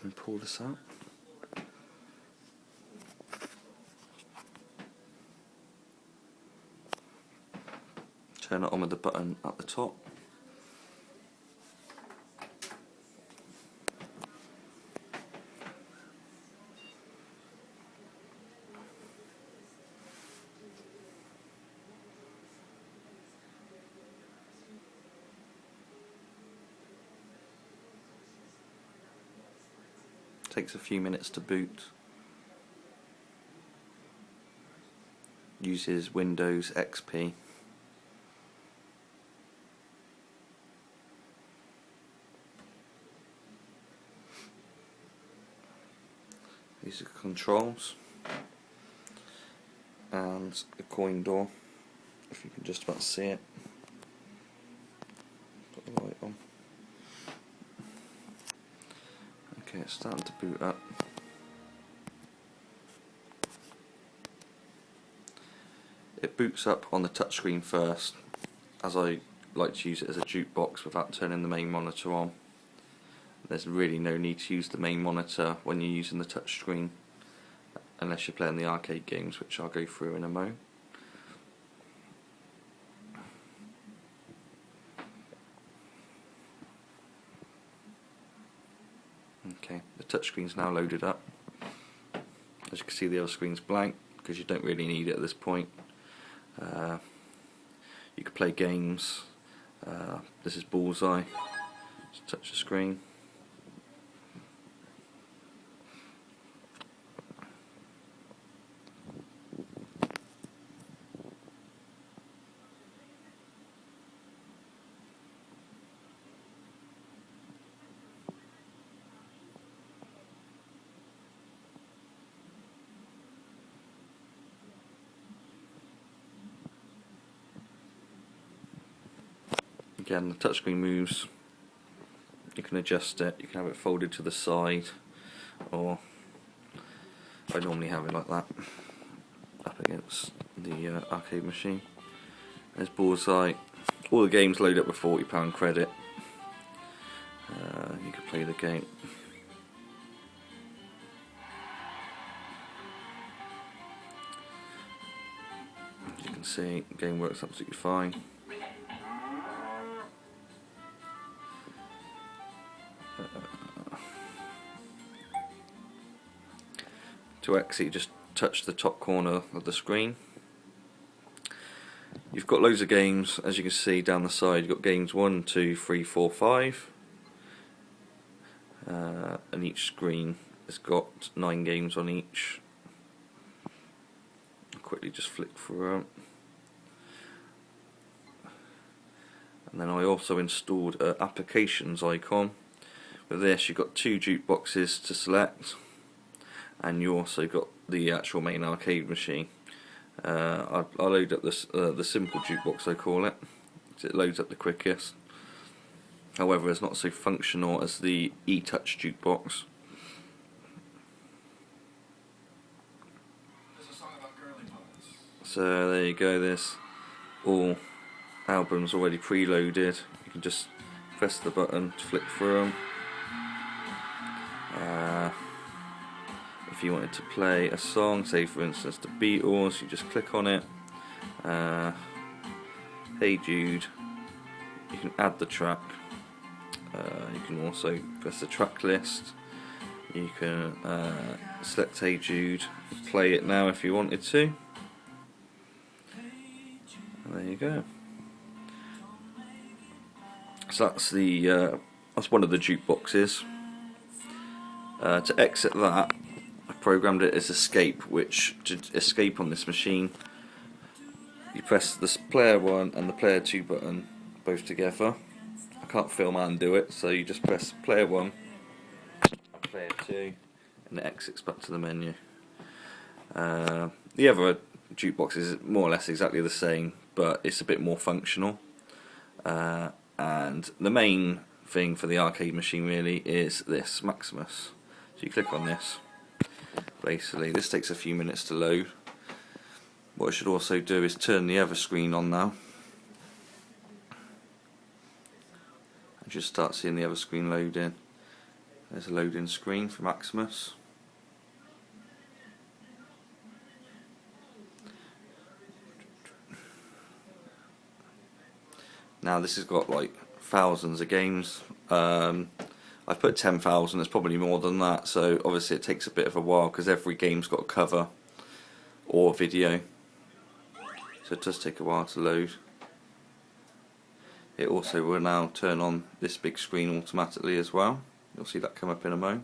And pull this out. Turn it on with the button at the top. Takes a few minutes to boot. Uses Windows XP. These are controls and the coin door, if you can just about see it. Put the light on. Okay, it's starting to boot up. It boots up on the touchscreen first, as I like to use it as a jukebox without turning the main monitor on. There's really no need to use the main monitor when you're using the touchscreen, unless you're playing the arcade games, which I'll go through in a moment. Okay, the touchscreen's now loaded up. As you can see, the other screen's blank because you don't really need it at this point. You can play games. This is Bullseye. Just touch the screen. Again, the touchscreen moves. You can adjust it. You can have it folded to the side, or I normally have it like that, up against the arcade machine. There's Bullseye. All the games load up with £40 credit. You can play the game. As you can see, the game works absolutely fine. To exit, you just touch the top corner of the screen. You've got loads of games, as you can see down the side. You've got games 1, 2, 3, 4, 5, and each screen has got 9 games on each. I'll quickly just flick through them. And then I also installed an applications icon. With this, you've got 2 jukeboxes to select, and you also got the actual main arcade machine. I'll load up this the simple jukebox, I call it. It loads up the quickest. However, it's not so functional as the e-touch jukebox. So there you go. There's all albums already preloaded. You can just press the button to flick through them. If you wanted to play a song, say for instance the Beatles, you just click on it. Hey Jude, you can add the track. You can also press the track list. You can select Hey Jude, play it now if you wanted to. And there you go. So that's one of the jukeboxes. To exit that, I programmed it as escape, which to escape on this machine, you press the player 1 and the player 2 button both together. I can't film and do it, so you just press player 1 and player 2, and it exits back to the menu. The other jukebox is more or less exactly the same, but it's a bit more functional. And the main thing for the arcade machine really is this Maximus. So you click on this. Basically, this takes a few minutes to load. What I should also do is turn the other screen on now. And just start seeing the other screen loading. There's a loading screen for Maximus. Now this has got like thousands of games. I've put 10,000, there's probably more than that, so obviously it takes a bit of a while because every game's got a cover or video. So it does take a while to load. It also will now turn on this big screen automatically as well. You'll see that come up in a moment.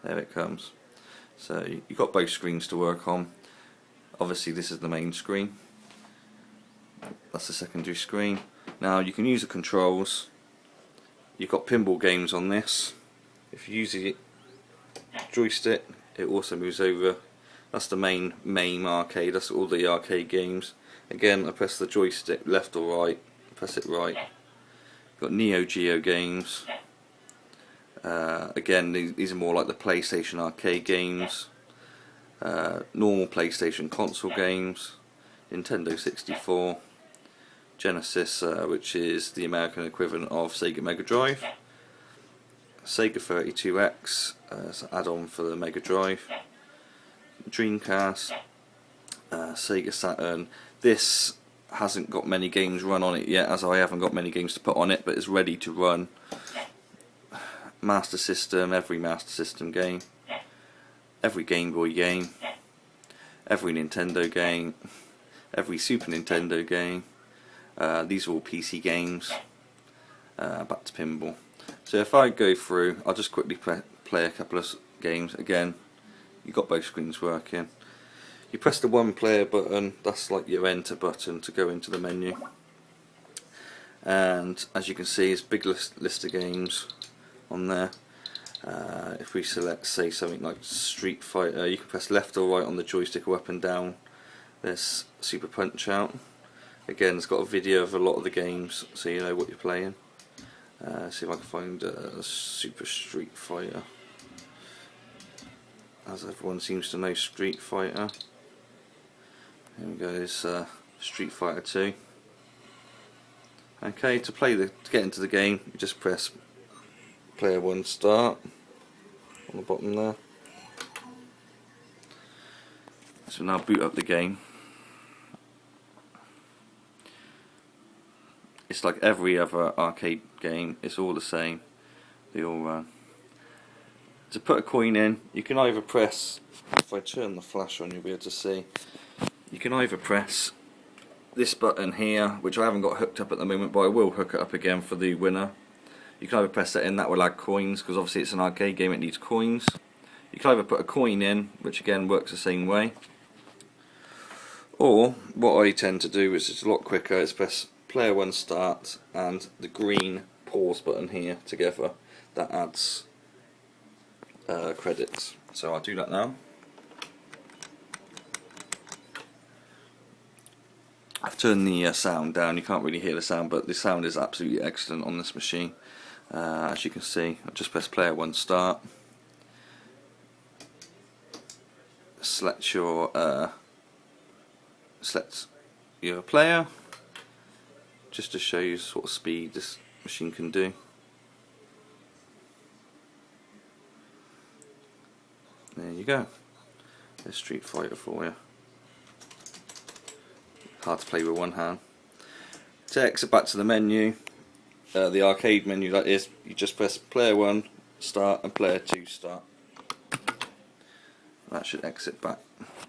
There it comes. So you've got both screens to work on. Obviously this is the main screen. That's the secondary screen. Now you can use the controls. You've got pinball games on this. If you use the joystick, it also moves over. That's the main MAME arcade. That's all the arcade games. Again, I press the joystick left or right. Press it right. Got Neo Geo games. Again, these are more like the PlayStation arcade games. Normal PlayStation console games. Nintendo 64. Genesis, which is the American equivalent of Sega Mega Drive. Sega 32X, it's an add-on for the Mega Drive. Dreamcast. Sega Saturn. This hasn't got many games run on it yet, as I haven't got many games to put on it, but it's ready to run. Master System, every Master System game, every Game Boy game, every Nintendo game, every Super Nintendo game. These are all PC games. Back to pinball. So if I go through, I'll just quickly play a couple of games. Again, you've got both screens working. You press the one player button, that's like your enter button to go into the menu. And as you can see, it's a big list of games on there. If we select, say, something like Street Fighter, you can press left or right on the joystick or up and down. There's Super Punch Out. Again, it's got a video of a lot of the games, so you know what you're playing. See if I can find Super Street Fighter. As everyone seems to know Street Fighter. Here we go, it's Street Fighter 2. Okay, to get into the game, you just press player 1 start on the bottom there. So now boot up the game. It's like every other arcade game, it's all the same, they all run. To put a coin in, you can either press, if I turn the flash on you'll be able to see, you can either press this button here, which I haven't got hooked up at the moment, but I will hook it up again for the winner. You can either press that in, that will add coins, because obviously it's an arcade game, it needs coins. You can either put a coin in, which again works the same way, or what I tend to do, which is a lot quicker, is press player 1 start and the green pause button here together. That adds credits. So I'll do that now. I've turned the sound down, you can't really hear the sound, but the sound is absolutely excellent on this machine. As you can see, I'll just press player 1 start. Select your player, just to show you sort of speed this machine can do. There you go. There's Street Fighter for you. Hard to play with one hand. To exit back to the menu, the arcade menu that is, you just press player 1 start and player 2 start. That should exit back.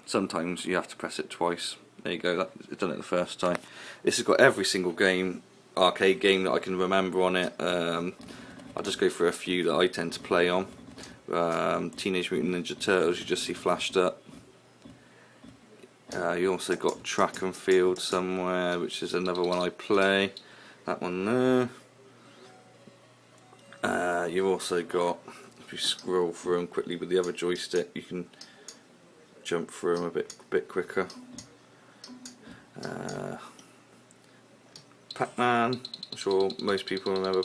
Sometimes you have to press it twice. There you go, it's done it the first time. This has got every single game, arcade game that I can remember on it. I'll just go through a few that I tend to play on. Teenage Mutant Ninja Turtles, you just see flashed up. You also got Track and Field somewhere, which is another one I play. That one there. You've also got, if you scroll through them quickly with the other joystick, you can jump through them a bit quicker. Pac-Man, I'm sure most people remember